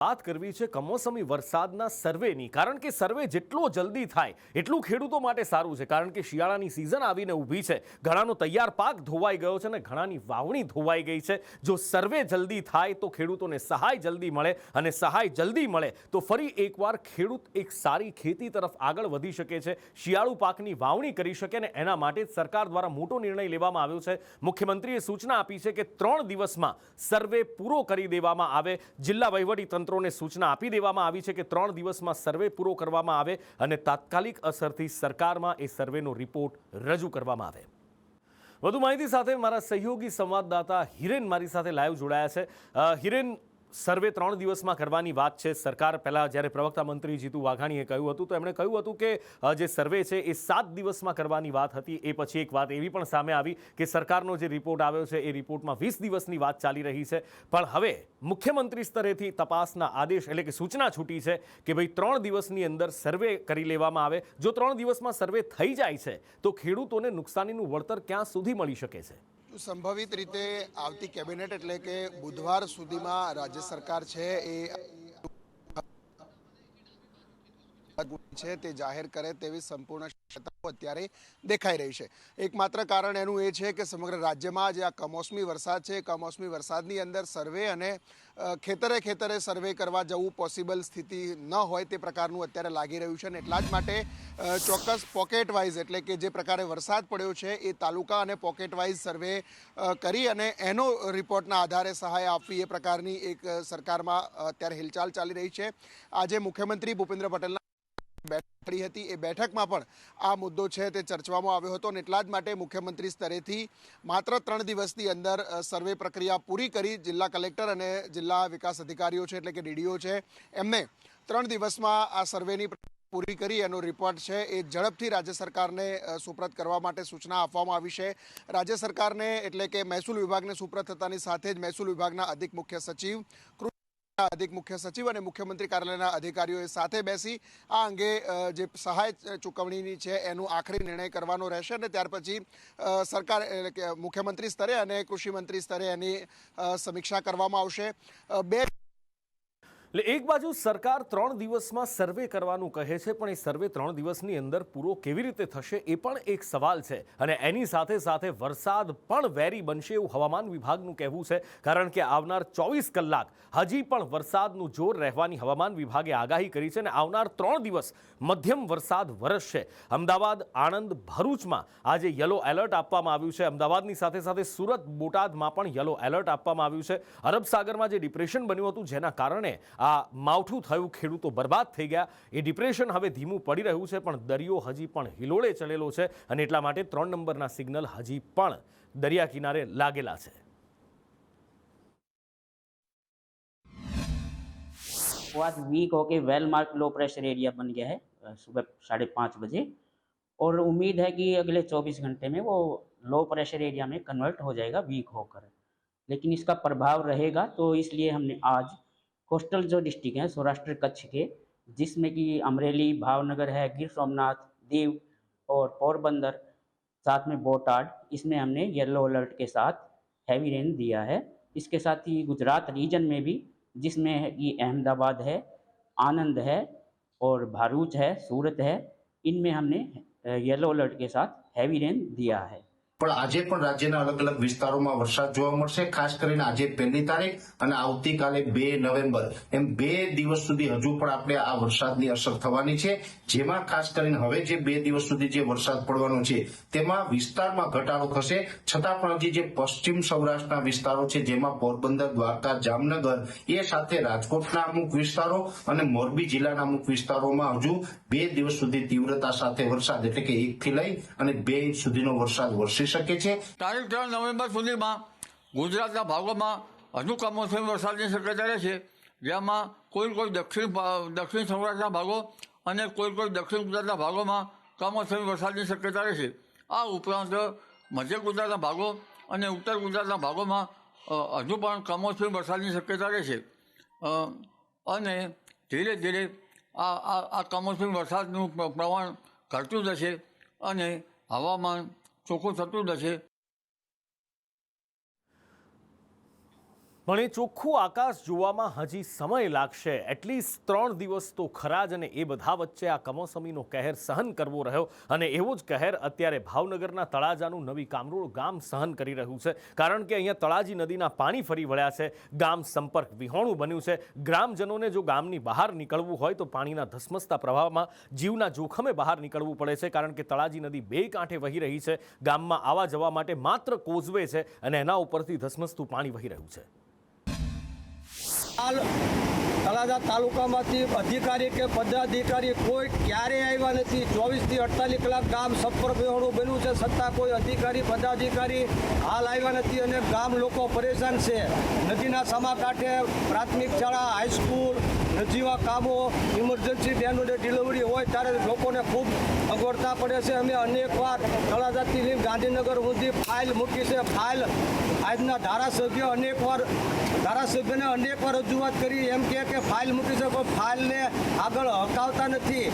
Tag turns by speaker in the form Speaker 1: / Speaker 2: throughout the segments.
Speaker 1: વાત કરવી છે કમોસમી વરસાદના સર્વેની, કારણ કે સર્વે જેટલો જલ્દી થાય એટલું ખેડૂતો માટે સારું છે, કારણ કે શિયાળાની સિઝન આવીને ઊભી છે, ઘણાનો તૈયાર પાક ધોવાઈ ગયો છે અને ઘણાની વાવણી ધોવાઈ ગઈ છે। જો સર્વે જલ્દી થાય તો ખેડૂતોને સહાય જલ્દી મળે, અને સહાય જલ્દી મળે તો ફરી એકવાર ખેડૂત એક સારી ખેતી તરફ આગળ વધી શકે છે, શિયાળુ પાકની વાવણી કરી શકે, અને એના માટે સરકાર દ્વારા મોટો નિર્ણય લેવામાં આવ્યો છે। મુખ્યમંત્રીએ સૂચના આપી છે કે 3 દિવસમાં સર્વે પૂરો કરી દેવામાં આવે। જિલ્લા વહીવટી તંત્ર ને સૂચના આપી દેવામાં આવી છે કે 3 દિવસમાં સર્વે પૂરો કરવામાં આવે અને તાત્કાલિક અસરથી સરકારમાં એ સર્વેનો રિપોર્ટ રજૂ કરવામાં આવે। વધુ માહિતી સાથે મારા સહયોગી સંવાદદાતા હિરેન મારી સાથે લાઈવ જોડાયા છે। હિરેન, સર્વે 3 દિવસમાં કરવાની વાત છે। સરકાર પહેલાં જ્યારે પ્રવક્તા મંત્રી જીતુ વાઘાણીએ કહ્યું હતું તો એમણે કહ્યું હતું કે જે સર્વે છે એ 7 દિવસમાં કરવાની વાત હતી। એ પછી એક વાત એવી પણ સામે આવી કે સરકારનો જે રિપોર્ટ આવ્યો છે એ રિપોર્ટમાં 20 દિવસની વાત ચાલી રહી છે, પણ હવે મુખ્યમંત્રી સ્તરેથી તપાસના આદેશ એટલે કે સૂચના છૂટી છે કે ભાઈ 3 દિવસની અંદર સર્વે કરી લેવામાં આવે। જો 3 દિવસમાં સર્વે થઈ જાય છે તો ખેડૂતોને નુકસાનીનું વળતર ક્યાં સુધી મળી શકે છે?
Speaker 2: સંભવિત રીતે આવતી કેબિનેટ એટલે કે બુધવાર સુધીમાં રાજ્ય સરકાર છે તે જાહેર કરે તેવી સંપૂર્ણ શક્યતાઓ અત્યારે દેખાઈ રહી છે। એકમાત્ર કારણ એનું એ છે કે સમગ્ર રાજ્યમાં જે આ કમોસમી વરસાદ છે, કમોસમી વરસાદની અંદર સર્વે અને ખેતરે ખેતરે સર્વે કરવા જવું પોસિબલ સ્થિતિ ન હોય તે પ્રકારનું અત્યારે લાગી રહ્યું છે, અને એટલા જ માટે ચોક્કસ પોકેટ વાઇઝ એટલે કે જે પ્રકારે વરસાદ પડ્યો છે એ તાલુકા અને પોકેટ વાઇઝ સર્વે કરી અને એનો રિપોર્ટના આધારે સહાય આપવી એ પ્રકારની એક સરકારમાં અત્યારે હિલચાલ ચાલી રહી છે। આજે મુખ્યમંત્રી ભૂપેન્દ્ર પટેલના બેઠક પડી હતી, એ બેઠકમાં પણ આ મુદ્દો છે તે ચર્ચવામાં આવ્યો હતો, અને એટલા જ માટે મુખ્યમંત્રી સ્તરેથી માત્ર 3 દિવસની અંદર સર્વે પ્રક્રિયા પૂરી કરી જિલ્લા કલેક્ટર અને જિલ્લા વિકાસ અધિકારીઓ છે એટલે કે ડીડીઓ છે એમને 3 દિવસમાં આ સર્વેની પૂરી કરી એનો રિપોર્ટ છે એ ઝડપથી રાજ્ય સરકારને સુપ્રત કરવા માટે સૂચના આપવામાં આવી છે। રાજ્ય સરકારને એટલે કે મહેસૂલ વિભાગને સુપ્રત થતાની સાથે જ મહેસૂલ વિભાગના અધિક મુખ્ય સચિવ, અધિક મુખ્ય સચિવ અને મુખ્યમંત્રી કાર્યાલયના અધિકારીઓએ સાથે બેસી આ અંગે જે સહાય ચૂકવણીની છે એનું આખરી નિર્ણય કરવાનો રહેશે, અને ત્યાર પછી સરકાર એટલે કે મુખ્યમંત્રી સ્તરે અને કૃષિ મંત્રી સ્તરે એની સમીક્ષા કરવામાં આવશે।
Speaker 1: એટલે એક બાજુ સરકાર 3 દિવસમાં સર્વે કરવાનું કહે છે, પણ એ સર્વે 3 દિવસની અંદર પૂરો કેવી રીતે થશે એ પણ એક સવાલ છે, અને એની સાથે સાથે વરસાદ પણ વેરી બનશે એવું હવામાન વિભાગનું કહેવું છે, કારણ કે આવનાર 24 કલાક હજી પણ વરસાદનું જોર રહેવાની હવામાન વિભાગે આગાહી કરી છે, અને આવનાર 3 દિવસ મધ્યમ વરસાદ વરસશે। અમદાવાદ, આણંદ, ભરૂચમાં આજે યલો એલર્ટ આપવામાં આવ્યું છે। અમદાવાદની સાથે સાથે સુરત, બોટાદમાં પણ યલો એલર્ટ આપવામાં આવ્યું છે। અરબ સાગરમાં જે ડિપ્રેશન બન્યું હતું જેના કારણે આ માવઠું થયું, ખેડૂતો બરબાદ થઈ ગયા, એ ડિપ્રેશન હવે ધીમું પડી રહ્યું છે, પણ દરિયો હજી પણ હિલોળે ચડેલો છે, અને એટલા માટે 3 નંબરના સિગ્નલ હજી પણ દરિયા કિનારે લાગેલા છે।
Speaker 3: वो आज वीक होके well mark low pressure area बन गया है सुबह 5:30 बजे, और उम्मीद है कि अगले 24 घंटे में वो लो प्रेशर एरिया में कन्वर्ट हो जाएगा वीक होकर, लेकिन इसका प्रभाव रहेगा। तो इसलिए हमने आज कोस्टल जो डिस्ट्रिक्ट हैं सौराष्ट्र कच्छ के, जिसमें कि अमरेली, भावनगर है, गिर सोमनाथ, दीव और पोरबंदर, साथ में बोटाड, इसमें हमने येलो अलर्ट के साथ हैवी रेन दिया है। इसके साथ ही गुजरात रीजन में भी, जिसमें कि अहमदाबाद है, आनंद है और भरूच है, सूरत है, इनमें हमने येलो अलर्ट के साथ हैवी रेन दिया है।
Speaker 4: પણ આજે પણ રાજ્યના અલગ અલગ વિસ્તારોમાં વરસાદ જોવા મળશે। ખાસ કરીને આજે 1 તારીખ અને આવતીકાલે 2 નવેમ્બર એમ 2 દિવસ સુધી હજુ પણ આપણે આ વરસાદની અસર થવાની છે, જેમાં ખાસ કરીને હવે જે 2 દિવસ સુધી જે વરસાદ પડવાનો છે તેમાં વિસ્તારમાં ઘટાડો થશે, છતાં પણ હજી જે પશ્ચિમ સૌરાષ્ટ્રના વિસ્તારો છે જેમાં પોરબંદર, દ્વારકા, જામનગર એ સાથે રાજકોટના અમુક વિસ્તારો અને મોરબી જિલ્લાના અમુક વિસ્તારોમાં હજુ 2 દિવસ સુધી તીવ્રતા સાથે વરસાદ એટલે કે 1 થી લઈ અને 2 ઇંચ સુધીનો વરસાદ વરસી શકે છે।
Speaker 5: તારીખ 3 નવેમ્બર સુધીમાં ગુજરાતના ભાગોમાં હજુ કમોસમી વરસાદની શક્યતા રહેશે, જેમાં કોઈ દક્ષિણ સૌરાષ્ટ્રના ભાગો અને કોઈ દક્ષિણ ગુજરાતના ભાગોમાં કમોસમી વરસાદની શક્યતા રહેશે। આ ઉપરાંત મધ્ય ગુજરાતના ભાગો અને ઉત્તર ગુજરાતના ભાગોમાં હજુ પણ કમોસમી વરસાદની શક્યતા રહેશે, અને ધીરે ધીરે આ કમોસમી વરસાદનું પ્રમાણ ઘટતું જશે અને હવામાન ચોખ્ખું થતું જશે।
Speaker 1: પણ એ ચોખ્ખું આકાશ જોવામાં હજી સમય લાગશે. એટલીસ્ટ 3 દિવસ તો ખરા જ, અને એ બધા વચ્ચે આ કમોસમીનો કહેર સહન કરવો રહ્યો. અને એવો જ કહેર અત્યારે ભાવનગરના તળાજાનું નવી કામરોળ ગામ સહન કરી રહ્યું છે. કારણ કે અહીંયા તળાજી નદીના પાણી ફરી વળ્યા છે. ગામ સંપર્ક વિહોણું બન્યું છે. ગ્રામજનોને જો ગામની બહાર નીકળવું હોય તો પાણીના ધસમસતા પ્રવાહમાં જીવના જોખમે બહાર નીકળવું પડે છે. કારણ કે તળાજી નદી બે કાંઠે વહી રહી છે. ગામમાં આવવા જવા માટે માત્ર કોઝવે છે અને એના ઉપરથી ધસમસતું પાણી વહી રહ્યું છે.
Speaker 6: હાલ તળાજા તાલુકામાંથી અધિકારી કે પદાધિકારી કોઈ ક્યારેય આવ્યા નથી. 24 થી 48 કલાક ગામ સંપર્ક વિહોણું બન્યું છે, છતાં કોઈ અધિકારી પદાધિકારી હાલ આવ્યા નથી અને ગામ લોકો પરેશાન છે. નદીના સામા કાંઠે પ્રાથમિક શાળા, હાઈસ્કૂલ, નજીવા કામો, ઇમરજન્સી બહેનોને ડિલિવરી હોય ત્યારે લોકોને ખૂબ અગવડતા પડે છે. અમે અનેકવાર તળાજાથી લઈને ગાંધીનગર સુધી ફાઇલ મૂકી છે. આજના ધારાસભ્યને અનેકવાર રજૂઆત કરી, એમ કે ફાઇલ મૂકી છે, પણ ફાઇલને આગળ હકાવતા નથી.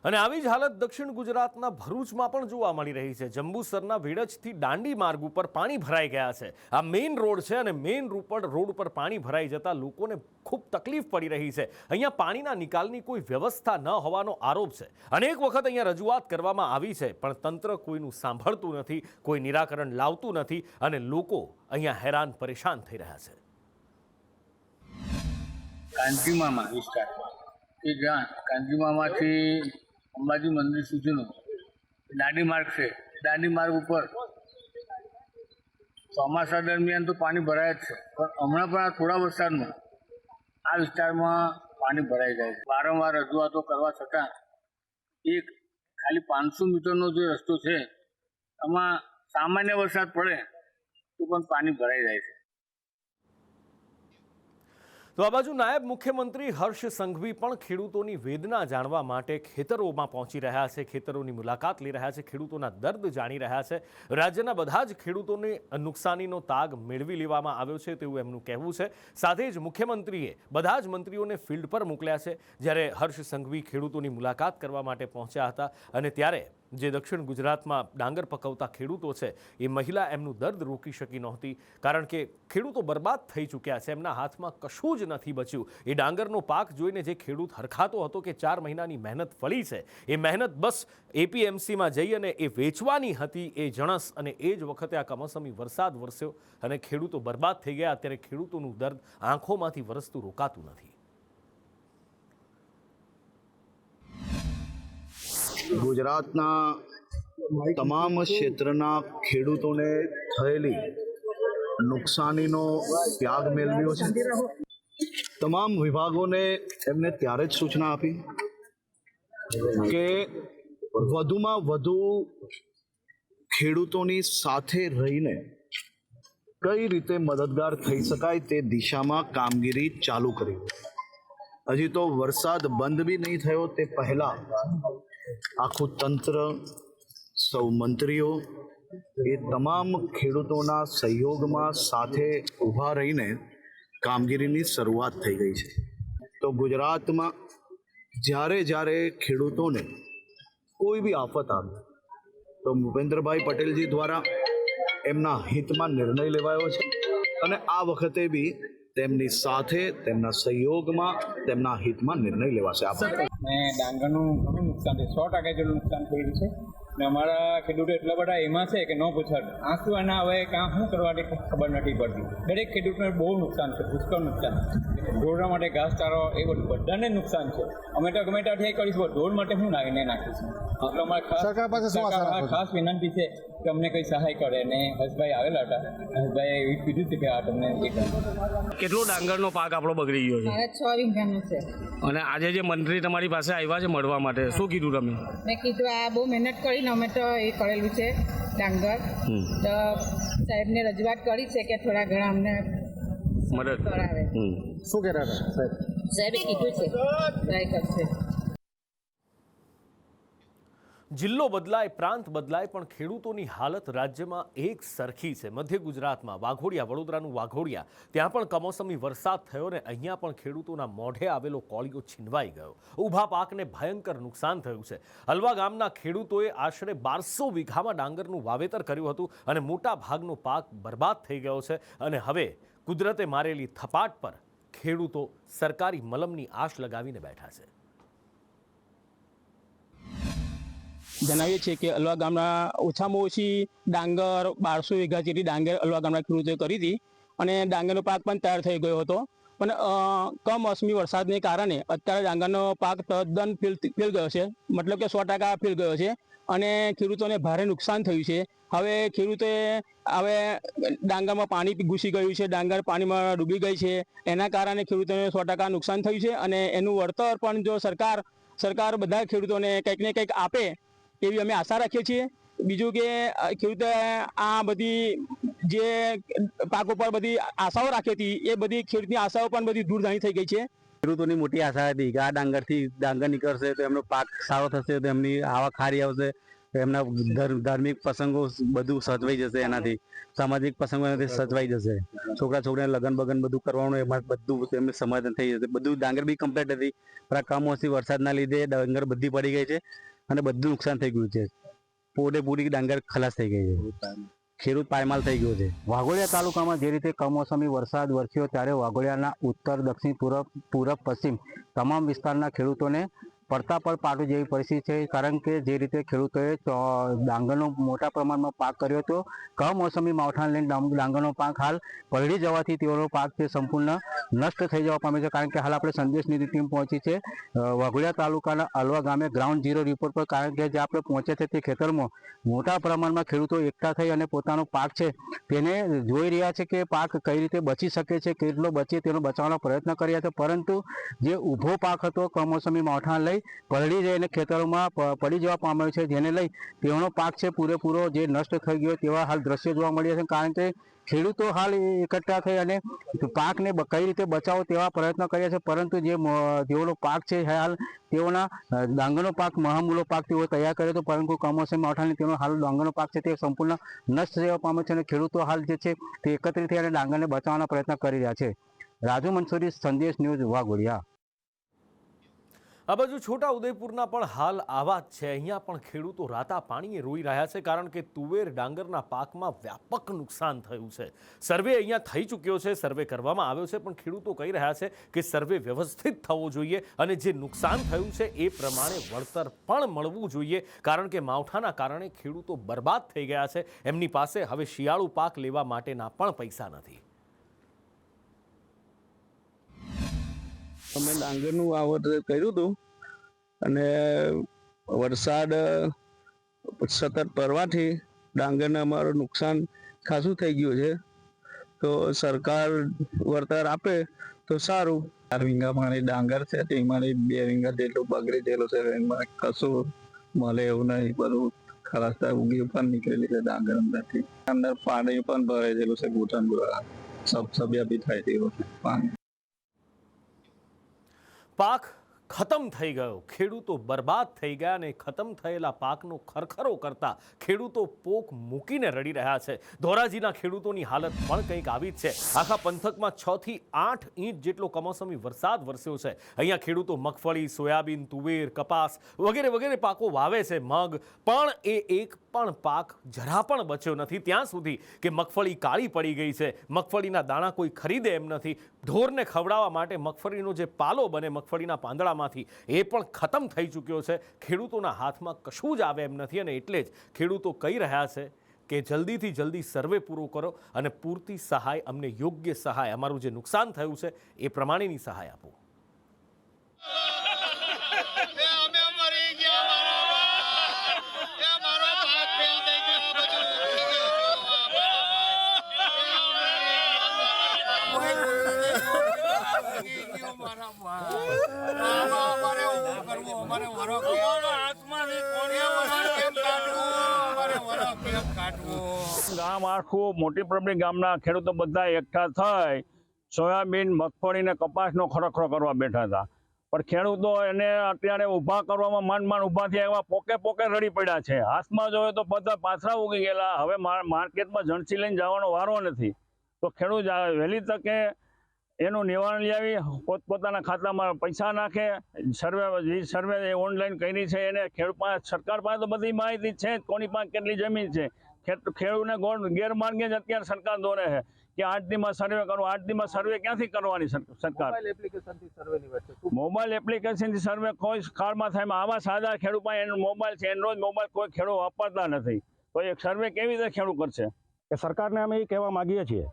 Speaker 1: અને આવી જ હાલત દક્ષિણ ગુજરાતના ભરૂચમાં પણ જોવા મળી રહી છે. જંબુસરના વેડજથી દાંડી માર્ગ ઉપર પાણી ભરાઈ ગયા છે. આ મેઇન રોડ છે અને મેઇન રોડ પર પાણી ભરાઈ જતા લોકોને ખૂબ તકલીફ પડી રહી છે. અહીંયા પાણીના નિકાલની કોઈ વ્યવસ્થા ન હોવાનો આરોપ છે. અનેક વખત અહીંયા રજૂઆત કરવામાં આવી છે, પણ તંત્ર કોઈનું સાંભળતું નથી, કોઈ નિરાકરણ લાવતું નથી અને લોકો અહીંયા હેરાન પરેશાન થઈ રહ્યા છે.
Speaker 7: કાંજીમામા વિસ્તારમાં કે જ્યાં કાંજીમામાંથી અંબાજી મંદિર સુધીનો દાંડી માર્ગ છે. દાંડી માર્ગ ઉપર ચોમાસા દરમિયાન તો પાણી ભરાય જ છે, પણ હમણાં પણ આ થોડા વરસાદમાં આ વિસ્તારમાં પાણી ભરાઈ જાય છે. વારંવાર રજૂઆતો કરવા છતાં એક ખાલી 500 મીટરનો જે રસ્તો છે એમાં સામાન્ય વરસાદ પડે તો પણ પાણી ભરાઈ જાય છે.
Speaker 1: તો આ બાજુ નાયબ મુખ્યમંત્રી હર્ષ સંઘવી પણ ખેડૂતોની વેદના જાણવા માટે ખેતરોમાં પહોંચી રહ્યા છે. ખેતરોની મુલાકાત લઈ રહ્યા છે. ખેડૂતોના દર્દ જાણી રહ્યા છે. રાજ્યના બધા જ ખેડૂતોને નુકસાનીનો તાગ મેળવી લેવામાં આવ્યો છે તેવું એમનું કહેવું છે. સાથે જ મુખ્યમંત્રીએ બધા જ મંત્રીઓને ફિલ્ડ પર મોકલ્યા છે. જ્યારે હર્ષ સંઘવી ખેડૂતોની મુલાકાત કરવા માટે પહોંચ્યા હતા અને ત્યારે જે દક્ષિણ ગુજરાતમાં ડાંગર પકવતા ખેડૂતો છે એ મહિલા એમનું દર્દ રોકી શકી નહોતી. કારણ કે ખેડૂતો બરબાદ થઈ ચૂક્યા છે. એમના હાથમાં કશું જ નથી બચ્યું. એ ડાંગરનો પાક જોઈને જે ખેડૂત હરખાતો હતો કે 4 મહિનાની મહેનત ફળી છે, એ મહેનત બસ APMCમાં જઈ અને એ વેચવાની હતી, એ જણસ. અને એ જ વખતે આ કમોસમી વરસાદ વરસ્યો અને ખેડૂતો બરબાદ થઈ ગયા. અત્યારે ખેડૂતોનું દર્દ આંખોમાંથી વરસતું રોકાતું નથી.
Speaker 8: ગુજરાતના તમામ ક્ષેત્રના ખેડૂતોને થયેલી નુકસાનીનો ત્યાગ મેળવ્યો છે. તમામ વિભાગોને એમને ત્યારે જ સૂચના આપી કે વધુમાં વધુ ખેડૂતોની સાથે રહીને કઈ રીતે મદદગાર થઈ શકાય તે દિશામાં કામગીરી ચાલુ કરી. હજી તો વરસાદ બંધ બી નહીં થયો તે પહેલા આખું તંત્ર, સૌ મંત્રીઓ એ તમામ ખેડૂતોના સહયોગમાં સાથે ઊભા રહીને કામગીરીની શરૂઆત થઈ ગઈ છે. તો ગુજરાતમાં જ્યારે ખેડૂતોને કોઈ બી આફત આવે તો ભૂપેન્દ્રભાઈ પટેલજી દ્વારા એમના હિતમાં નિર્ણય લેવાયો છે અને આ વખતે બી તેમની સાથે, તેમના સહયોગમાં, તેમના હિતમાં નિર્ણય લેવાશે.
Speaker 9: ને ડાંગરનું ઘણું નુકસાન છે, 100% જેટલું નુકસાન થયેલું છે. ને અમારા ખેડૂતો એટલા બધા એમાં છે કે ન પૂછાડ આંસુ એના હવે કાં શું કરવાની ખબર નથી પડતી. દરેક ખેડૂતને બહુ નુકસાન છે, પુષ્કળ નુકસાન. ઢોર માટે ઘાસચારો એ બધું બધાને નુકસાન છે. અમે તો ગમે ત્યાંથી કરીશું, ઢોર માટે શું નાખીને નાખીશું. એટલે અમારે ખાસ વિનંતી છે કે અમને કંઈ સહાય કરે. ને હર્ષભાઈ આવેલા હતા, હર્ષભાઈએ એવું કીધું હતું કે આ તમને એ કરે.
Speaker 7: કેટલો ડાંગરનો પાક આપણો બગડી ગયો છે?
Speaker 10: 6 વીઘાનો છે.
Speaker 7: અને આજે જે મંત્રી તમારી પાસે આવ્યા છે મળવા માટે, શું કીધું તમે?
Speaker 10: મેં કીધું આ બહુ મહેનત કરીને અમે તો એ કરેલું છે ડાંગર, તો સાહેબને રજૂઆત કરી છે કે થોડા ઘણા અમને
Speaker 7: મદદ
Speaker 10: કરાવે.
Speaker 9: શું કહેતા હતા સાહેબ?
Speaker 10: સાહેબે કીધું છે ટ્રાય કરશે.
Speaker 1: જિલ્લો બદલાય, પ્રાંત બદલાય, પણ ખેડૂતોની હાલત રાજ્યમાં એક સરખી છે. મધ્ય ગુજરાતમાં વાઘોડિયા, વડોદરાનું વાઘોડિયા, ત્યાં પણ કમોસમી વરસાદ થયો ને અહીંયા પણ ખેડૂતોના મોઢે આવેલો કોળિયો છીનવાઈ ગયો. ઊભા પાકને ભયંકર નુકસાન થયું છે. હલવા ગામના ખેડૂતોએ આશરે 1200 વીઘામાં ડાંગરનું વાવેતર કર્યું હતું અને મોટા ભાગનો પાક બરબાદ થઈ ગયો છે. અને હવે કુદરતે મારેલી થપાટ પર ખેડૂતો સરકારી મલમની આશ લગાવીને બેઠા છે.
Speaker 11: જણાવીએ છીએ કે અલવા ગામના ઓછામાં ઓછી ડાંગર 1200 વીઘા જેટલી ડાંગર અલવા ગામના ખેડૂતોએ કરી હતી અને ડાંગરનો પાક પણ તૈયાર થઈ ગયો હતો. પણ કમોસમી વરસાદને કારણે અત્યારે ડાંગરનો પાક તદ્દન ફેલ ગયો છે, મતલબ કે 100% ફેલ ગયો છે અને ખેડૂતોને ભારે નુકસાન થયું છે. હવે ખેડૂતોએ ડાંગરમાં પાણી ઘૂસી ગયું છે, ડાંગર પાણીમાં ડૂબી ગઈ છે. એના કારણે ખેડૂતોને 100% નુકસાન થયું છે અને એનું વળતર પણ જો સરકાર બધા ખેડૂતોને કંઈક ને કંઈક આપે એવી અમે આશા રાખીએ છીએ. બીજું કે ખેડૂતે આ બધી જે પાકો પર બધી આશાઓ રાખી હતી એ બધી ખેડૂતની આશાઓ પણ બધી દૂરધાણી થઈ ગઈ છે.
Speaker 12: ખેડૂતોની મોટી આશા હતી કે આ ડાંગર નીકળશે તો એમનો પાક સારો થશે, તો એમની આવક સારી આવશે, એમના ધાર્મિક પ્રસંગો બધું સચવાઈ જશે, એનાથી સામાજિક પ્રસંગો એનાથી સચવાઈ જશે, છોકરાને લગ્ન બગન બધું કરવાનું એમાં બધું એમને સમાધાન થઈ જશે. બધું ડાંગર બી કમ્પ્લીટ હતી, પણ આ કમોસમી વરસાદના લીધે ડાંગર બધી પડી ગઈ છે અને બધું નુકસાન થઈ ગયું છે. પૂરી ડાંગર ખલાસ થઈ ગઈ છે, ખેડૂત પાયમાલ થઈ ગયો છે.
Speaker 13: વાઘોડિયા તાલુકામાં જે રીતે કમોસમી વરસાદ વરસ્યો ત્યારે વાઘોડિયાના ઉત્તર, દક્ષિણ, પૂરબ, પશ્ચિમ તમામ વિસ્તારના ખેડૂતોને પડતા પર પાટું જેવી પરિસ્થિતિ છે. કારણ કે જે રીતે ખેડૂતોએ ડાંગરનો મોટા પ્રમાણમાં પાક કર્યો હતો, કમોસમી માવઠાને લઈને ડાંગરનો પાક હાલ પલળી જવાથી તેઓનો પાક છે સંપૂર્ણ નષ્ટ થઈ જવા પામ્યો છે. કારણ કે હાલ આપણે સંદેશ નિધિ ટીમ પહોંચી છે વાઘોડિયા તાલુકાના અલવા ગામે ગ્રાઉન્ડ ઝીરો રિપોર્ટ પર. કારણ કે જે આપણે પહોંચે છે તે ખેતરમાં મોટા પ્રમાણમાં ખેડૂતો એકઠા થઈ અને પોતાનો પાક છે તેને જોઈ રહ્યા છે કે પાક કઈ રીતે બચી શકે છે, કેટલો બચે તેનો બચાવવાનો પ્રયત્ન કર્યા છે. પરંતુ જે ઊભો પાક હતો કમોસમી માવઠાને લઈ પલળી જઈને ખેતરોમાં પડી જવા પામ્યો છે, જેને લઈ તેઓનો પાક છે પૂરેપૂરો જે નષ્ટ થઈ ગયો તેવા હાલ દ્રશ્યો જોવા મળ્યા છે. કારણ કે ખેડૂતો હાલ એકઠા થઈ અને પાકને કઈ રીતે બચાવો તેવા પ્રયત્નો કર્યા છે. પરંતુ જે તેઓનો પાક છે હાલ તેઓના ડાંગરનો પાક મહામૂલો પાક તેઓ તૈયાર કર્યો હતો, પરંતુ કમોસમી માવઠાને તેનો હાલ ડાંગરનો પાક છે તે સંપૂર્ણ નષ્ટ થવા પામ્યો છે અને ખેડૂતો હાલ જે છે તે એકત્રિત થઈ અને ડાંગરને બચાવવાના પ્રયત્ન કરી રહ્યા છે. રાજુ મંસૂરી, સંદેશ ન્યૂઝ, વાઘોડિયા.
Speaker 1: આ બાજુ છોટા ઉદેપુરના પણ હાલ આવા જ છે. અહીંયા પણ ખેડૂતો રાતા પાણીએ રોઈ રહ્યા છે, કારણ કે તુવેર ડાંગરના પાકમાં વ્યાપક નુકસાન થયું છે. સર્વે અહીંયા થઈ ચૂક્યો છે, સર્વે કરવામાં આવ્યો છે, પણ ખેડૂતો કહી રહ્યા છે કે સર્વે વ્યવસ્થિત થવો જોઈએ અને જે નુકસાન થયું છે એ પ્રમાણે વળતર પણ મળવું જોઈએ. કારણ કે માવઠાના કારણે ખેડૂતો બરબાદ થઈ ગયા છે. એમની પાસે હવે શિયાળુ પાક લેવા માટેના પણ પૈસા નથી.
Speaker 11: અમે ડાંગરનું વાવેતર કર્યું હતું અને વરસાદ સતત પડવાથી ડાંગરને અમારું નુકસાન ખાસું થઈ ગયું છે. તો સરકાર વળતર આપે તો સારું. 4 વીઘા મારી ડાંગર છે તેમાંથી 2 વીઘા જેટલું બગડી ગયેલું છે, એમાં કશું મળે એવું નહીં. બધું ખરાશતા ઉગી પણ નીકળેલી છે ડાંગર અંદરથી. અંદર પાણી પણ ભરાઈ ગયેલું છે, ઘૂંટણ ગુરા સબસબિયા બી થાય તેવું પાણી.
Speaker 1: પાક ખતમ થઈ ગયો, ખેડૂતો બરબાદ થઈ ગયા અને ખતમ થયેલા પાકનો ખરખરો કરતા ખેડૂતો પોક મૂકીને રડી રહ્યા છે. ધોરાજીના ખેડૂતોની હાલત પણ કંઈક આવી જ છે. આખા પંથકમાં 6 થી 8 ઇંચ જેટલો કમોસમી વરસાદ વરસ્યો છે. અહીંયા ખેડૂતો મગફળી, સોયાબીન, તુવેર, કપાસ વગેરે વગેરે પાકો વાવે છે. મગ પણ એ એક પણ પાક જરા પણ બચ્યો નથી, ત્યાં સુધી કે મગફળી કાળી પડી ગઈ છે. મગફળીના દાણા કોઈ ખરીદે એમ નથી. ઢોરને ખવડાવવા માટે મગફળીનો જે પાલો બને મગફળીના પાંદડામાંથી એ પણ ખતમ થઈ ચૂક્યો છે. ખેડૂતોના હાથમાં કશું જ આવે એમ નથી અને એટલે જ ખેડૂતો કહી રહ્યા છે કે જલ્દીથી જલ્દી સર્વે પૂરો કરો અને પૂરતી સહાય, અમને યોગ્ય સહાય, અમારું જે નુકસાન થયું છે એ પ્રમાણેની સહાય આપો.
Speaker 11: ગામ આખું મોટી પ્રમાણે ગામના ખેડૂતો બધા એકઠા થઈ સોયાબીન, મગફળી ને કપાસનો ખરખરો કરવા બેઠા હતા. પણ ખેડૂતો એને અત્યારે ઊભા કરવામાં માંડ ઊભા થયા, એવા પોકે રડી પડ્યા છે. હાથમાં જોવે તો બધા પાછરા ઉગી ગયેલા. હવે માર્કેટમાં જણસી લઈને જવાનો વારો નથી. તો ખેડૂત વહેલી તકે એનું નિવારણ લઈ આવી પોતપોતાના ખાતામાં પૈસા નાખે. સર્વે ઓનલાઈન કરી છે એને ખેડૂત પાસે, સરકાર પાસે તો બધી માહિતી છે જ, કોની પાસે કેટલી જમીન છે. ખેડૂતને ગેરમાર્ગે જ અત્યારે સરકાર દોરે છે
Speaker 9: કે 8 દીમાં સર્વે કરો. 8 દીમાં સર્વે ક્યાંથી કરવાની સરકાર?
Speaker 6: એપ્લિકેશનથી સર્વેની વાત છે.
Speaker 9: મોબાઈલ એપ્લિકેશનથી સર્વે કોઈ કાળમાં થાય. આવા સાદા ખેડૂત પાસે એનો મોબાઈલ છે, એન્ડ્રોઈડ મોબાઈલ કોઈ ખેડૂત વાપરતા નથી, તો એક સર્વે કેવી રીતે ખેડૂત કરશે?
Speaker 6: કે સરકારને અમે એ કહેવા માગીએ છીએ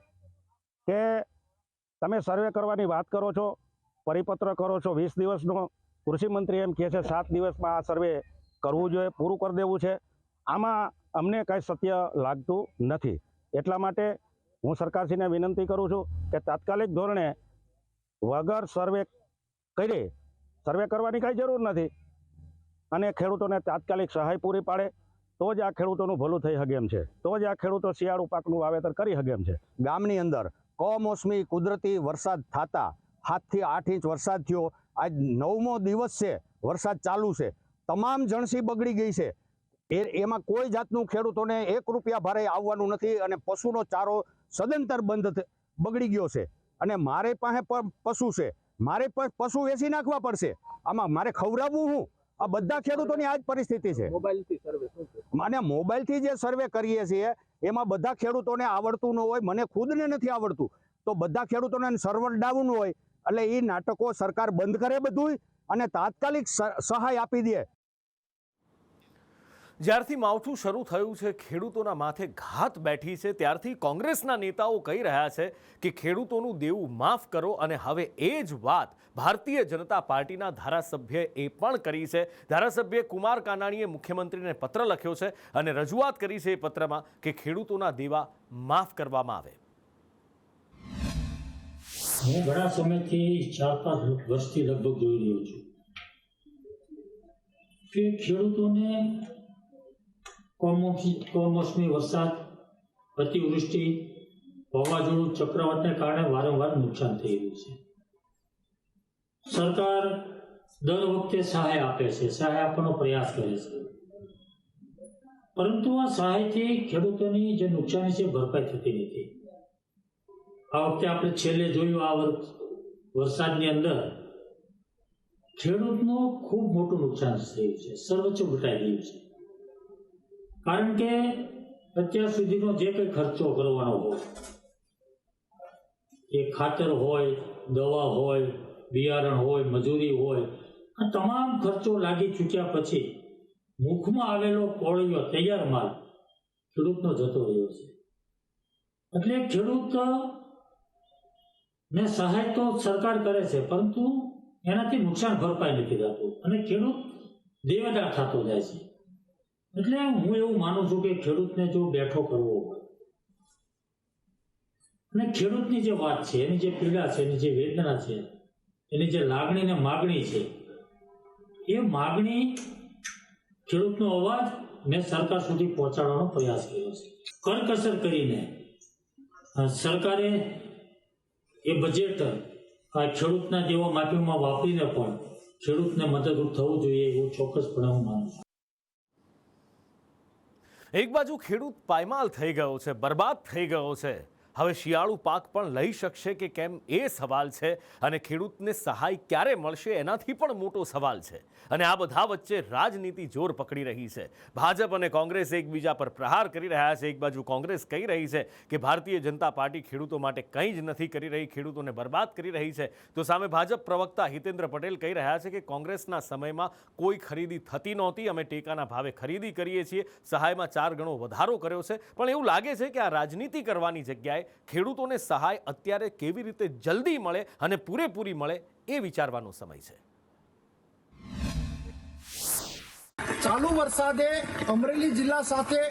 Speaker 6: કે તમે સર્વે કરવાની વાત કરો છો, પરિપત્ર કરો છો 20 દિવસનો, કૃષિ મંત્રી એમ કહે છે 7 દિવસમાં આ સર્વે કરવું જોઈએ, પૂરું કરી દેવું છે. આમાં અમને કાંઈ સત્ય લાગતું નથી. એટલા માટે હું સરકારશ્રીને વિનંતી કરું છું કે તાત્કાલિક ધોરણે વગર સર્વે કરી સર્વે કરવાની કાંઈ જરૂર નથી અને ખેડૂતોને તાત્કાલિક સહાય પૂરી પાડે તો જ આ ખેડૂતોનું ભલું થઈ શકે એમ છે, તો જ આ ખેડૂતો શિયાળુ પાકનું વાવેતર કરી શકે એમ છે. ગામની અંદર કમોસમી કુદરતી વરસાદ થતા 7 થી 8 ઇંચ વરસાદ થયો. આજ 9મો દિવસ છે, વરસાદ ચાલુ છે, તમામ જણસી બગડી ગઈ છે. એમાં કોઈ જાતનું ખેડૂતોને 1 રૂપિયા ભારે આવવાનું નથી અને પશુનો ચારો સદંતર બંધ બગડી ગયો છે. અને મારે પાસે પણ પશુ છે, મારે પણ પશુ વેચી નાખવા પડશે. આમાં મારે ખવડાવવું હું? આ બધા ખેડૂતોની આ જ પરિસ્થિતિ છે.
Speaker 7: મોબાઈલથી સર્વે શું છે?
Speaker 6: અને મોબાઈલથી જે સર્વે કરીએ છીએ એમાં બધા ખેડૂતોને આવડતું ન હોય, મને ખુદને નથી આવડતું, તો બધા ખેડૂતોને સર્વર ડાઉન હોય એટલે એ નાટકો સરકાર બંધ કરે બધું અને તાત્કાલિક સહાય આપી દે.
Speaker 1: જ્યારથી માવઠું શરૂ થયું છે, ખેડૂતોના માથે ઘાત બેઠી છે, ત્યારથી કોંગ્રેસના નેતાઓ કહી રહ્યા છે કે ખેડૂતોનું દેવું માફ કરો. અને હવે એ જ વાત ભારતીય જનતા પાર્ટીના ધારાસભ્યએ એ પણ કરી છે. ધારાસભ્ય કુમાર કાનાણીએ મુખ્યમંત્રીને પત્ર લખ્યો છે અને રજૂઆત કરી છે એ પત્રમાં કે ખેડૂતોના દેવા માફ કરવામાં આવે.
Speaker 14: હું ઘણા સમયથી 4-5 વર્ષથી લગભગ જોઈ રહ્યો છું કે ખેડૂતોને કમોસમી વરસાદ, અતિવૃષ્ટિ, વાવાઝોડું, ચક્રવાતને કારણે વારંવાર નુકસાન થઈ રહ્યું છે. સરકાર દર વખતે સહાય આપે છે, સહાય આપવાનો પ્રયાસ કરે છે, પરંતુ આ સહાયથી ખેડૂતોની જે નુકસાની છે ભરપાઈ થતી નથી. આ વખતે આપણે છેલ્લે જોયું, આ વરસાદની અંદર ખેડૂતનું ખૂબ મોટું નુકસાન થયું છે, સર્વોચ્ચ લૂંટાઈ ગયું છે. કારણ કે અત્યાર સુધીનો જે કંઈ ખર્ચો કરવાનો હોય, એ ખાતર હોય, દવા હોય, બિયારણ હોય, મજૂરી હોય, આ તમામ ખર્ચો લાગી ચૂક્યા પછી મુખમાં આવેલો કોળિયો તૈયાર માલ ખેડૂતનો જતો રહ્યો છે. એટલે ખેડૂત ને સહાય તો સરકાર કરે છે, પરંતુ એનાથી નુકસાન ભરપાઈ નથી થતું અને ખેડૂત દેવાદાર થતો જાય છે. એટલે હું એવું માનું છું કે ખેડૂતને જો બેઠો કરવો હોય અને ખેડૂતની જે વાત છે, એની જે પીડા છે, એની જે વેદના છે, એની જે લાગણી ને માગણી છે, એ માગણી, ખેડૂતનો અવાજ મેં સરકાર સુધી પહોંચાડવાનો પ્રયાસ કર્યો છે. કરકસર કરીને સરકારે એ બજેટ આ ખેડૂતના જેવા માફીમાં વાપરીને પણ ખેડૂતને મદદરૂપ થવું જોઈએ એવું ચોક્કસપણે હું માનું છું.
Speaker 1: એક બાજુ ખેડૂત પાયમાલ થઈ ગયો છે, બરબાદ થઈ ગયો છે. હવે શિયાળુ પાક પણ લઈ શકશે કે કેમ એ સવાલ છે અને ખેડૂતને સહાય ક્યારે મળશે એનાથી પણ મોટો સવાલ છે. અને આ બધા વચ્ચે રાજનીતિ જોર પકડી રહી છે. ભાજપ અને કોંગ્રેસ એકબીજા પર પ્રહાર કરી રહ્યા છે. એક બાજુ કોંગ્રેસ કહી રહી છે કે ભારતીય જનતા પાર્ટી ખેડૂતો માટે કંઈ જ નથી કરી રહી, ખેડૂતોને બરબાદ કરી રહી છે, તો સામે ભાજપ પ્રવક્તા હિતેન્દ્ર પટેલ કહી રહ્યા છે કે કોંગ્રેસના સમયમાં કોઈ ખરીદી થતી નહોતી, અમે ટેકાના ભાવે ખરીદી કરીએ છીએ, સહાયમાં 4 ગણો વધારો કર્યો છે. પણ એવું લાગે છે કે આ રાજનીતિ કરવાની જગ્યાએ ખેડૂતોને સહાય અત્યારે કેવી રીતે જલ્દી મળે અને પૂરેપૂરી મળે એ વિચારવાનો સમય છે.
Speaker 2: ચાલુ વરસાદે અમરેલી જિલ્લા સાથે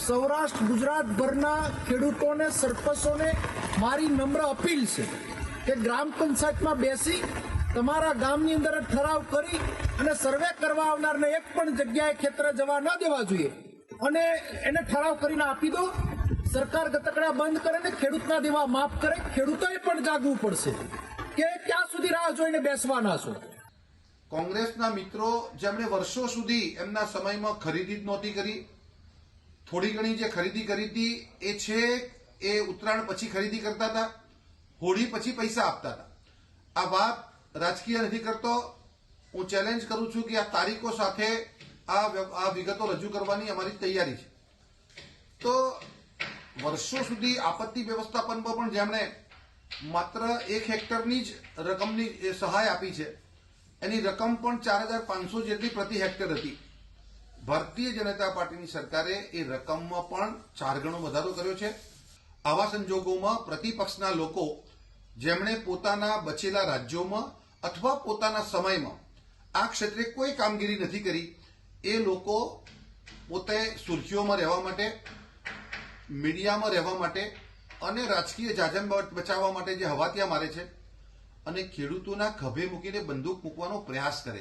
Speaker 2: સૌરાષ્ટ્ર ગુજરાતભરના ખેડૂતોને, સરપંચોને મારી નમ્ર અપીલ છે કે ગ્રામ પંચાયતમાં બેસી તમારા ગામની અંદર ઠરાવ કરી અને સર્વે કરવા આવનારને એક પણ જગ્યાએ ખેતરે જવા ન દેવા જોઈએ અને એને ઠરાવ કરીને આપી દો. સરકાર ગતકડા બંધ કરે ને ખેડૂતના દેવા માફ કરે. ખેડૂતોએ પણ જાગવું પડશે કે ક્યાં સુધી રાહ જોઈને બેસવાના છો.
Speaker 15: કોંગ્રેસના મિત્રો જેમણે વર્ષો સુધી એમના સમયમાં ખરીદી જ નહોતી કરી, થોડી ઘણી જે ખરીદી કરી હતી એ છે એ ઉત્તરાયણ પછી ખરીદી કરતા હતા, હોળી પછી પૈસા આપતા હતા. આ વાત રાજકીય નથી કરતો, હું ચેલેન્જ કરું છું કે આ તારીખો સાથે આ વિગતો રજૂ કરવાની અમારી તૈયારી છે. તો વર્ષો સુધી આપત્તિ વ્યવસ્થાપનમાં પણ જેમણે માત્ર 1 હેક્ટરની જ રકમની સહાય આપી છે, એની રકમ પણ 4,500 જેટલી પ્રતિ હેક્ટર હતી. ભારતીય જનતા પાર્ટીની સરકારે એ રકમમાં પણ 4 ગણો વધારો કર્યો છે. આવા સંજોગોમાં પ્રતિપક્ષના લોકો જેમણે પોતાના બચેલા રાજ્યોમાં અથવા પોતાના સમયમાં આ ક્ષેત્રે કોઈ કામગીરી નથી કરી, એ લોકો પોતે સુર્ખીઓમાં રહેવા માટે, મીડિયામાં રહેવા માટે અને રાજકીય જાજમ બચાવવા માટે જે હવાતિયા મારે છે અને ખેડૂતોના ખભે મૂકીને બંદૂક મૂકવાનો પ્રયાસ કરે.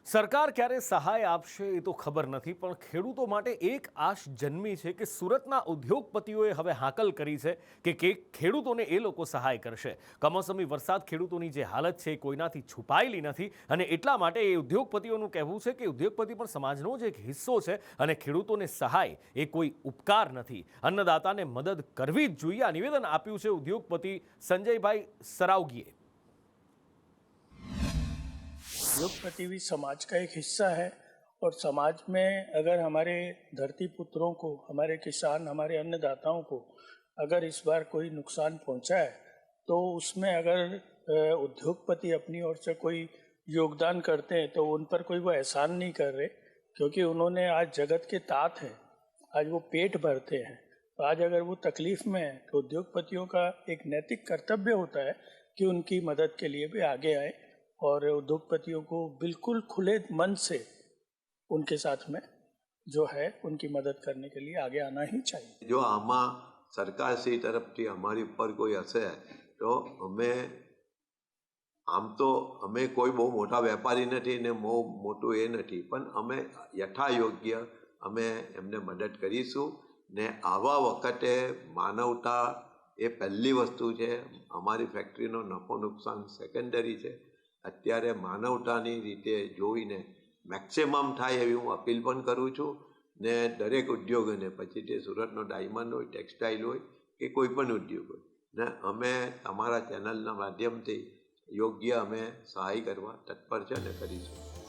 Speaker 1: સરકાર ક્યારે સહાય આપશે એ તો ખબર નથી, પણ ખેડૂતો માટે એક આશ જન્મી છે કે સુરતના ઉદ્યોગપતિઓએ હવે હાકલ કરી છે કે ખેડૂતોને એ લોકો સહાય કરશે. કમોસમી વરસાદ ખેડૂતોની જે હાલત છે એ કોઈનાથી છુપાયેલી નથી અને એટલા માટે એ ઉદ્યોગપતિઓનું કહેવું છે કે ઉદ્યોગપતિ પણ સમાજનો જ એક હિસ્સો છે અને ખેડૂતોને સહાય એ કોઈ ઉપકાર નથી. અન્નદાતાને મદદ કરવી જ જોઈએ, આ નિવેદન આપ્યું છે ઉદ્યોગપતિ સંજયભાઈ સરાવગીએ.
Speaker 16: उद्योगपति भी समाज का एक हिस्सा है और समाज में अगर हमारे धरती पुत्रों को, हमारे किसान, हमारे अन्नदाताओं को अगर इस बार कोई नुकसान पहुंचा है तो उसमें अगर उद्योगपति अपनी ओर से कोई योगदान करते हैं तो उन पर कोई वो एहसान नहीं कर रहे, क्योंकि उन्होंने आज जगत के तात हैं, आज वो पेट भरते हैं. तो आज अगर वो तकलीफ में है तो उद्योगपतियों का एक नैतिक कर्तव्य होता है कि उनकी मदद के लिए भी आगे आए और उद्योगपतियों को बिल्कुल खुले मन से उनके साथ में जो है उनकी मदद करने के लिए आगे आना ही चाहिए.
Speaker 17: जो आमा सरकार श्री तरफथी हमारी पर कोई हसे तो अमे आम तो अमे कोई बहु मोटा वेपारी नहीं ने मोटू ए नहीं, पण अमे यथायोग्य अमे एमने मदद करीशुं ने आवा वखते मानवता ए पहली वस्तु है. अमारी फैक्टरीनो नफो नुकसान सेकंडरी है. અત્યારે માનવતાની રીતે જોઈને મેક્સિમમ થાય એવી હું અપીલ પણ કરું છું ને દરેક ઉદ્યોગોને, પછી તે સુરતનો ડાયમંડ હોય, ટેક્સટાઇલ હોય કે કોઈ પણ ઉદ્યોગ હોય, ને અમે તમારા ચેનલના માધ્યમથી યોગ્ય અમે સહાય કરવા તત્પર છે અને કરીશું.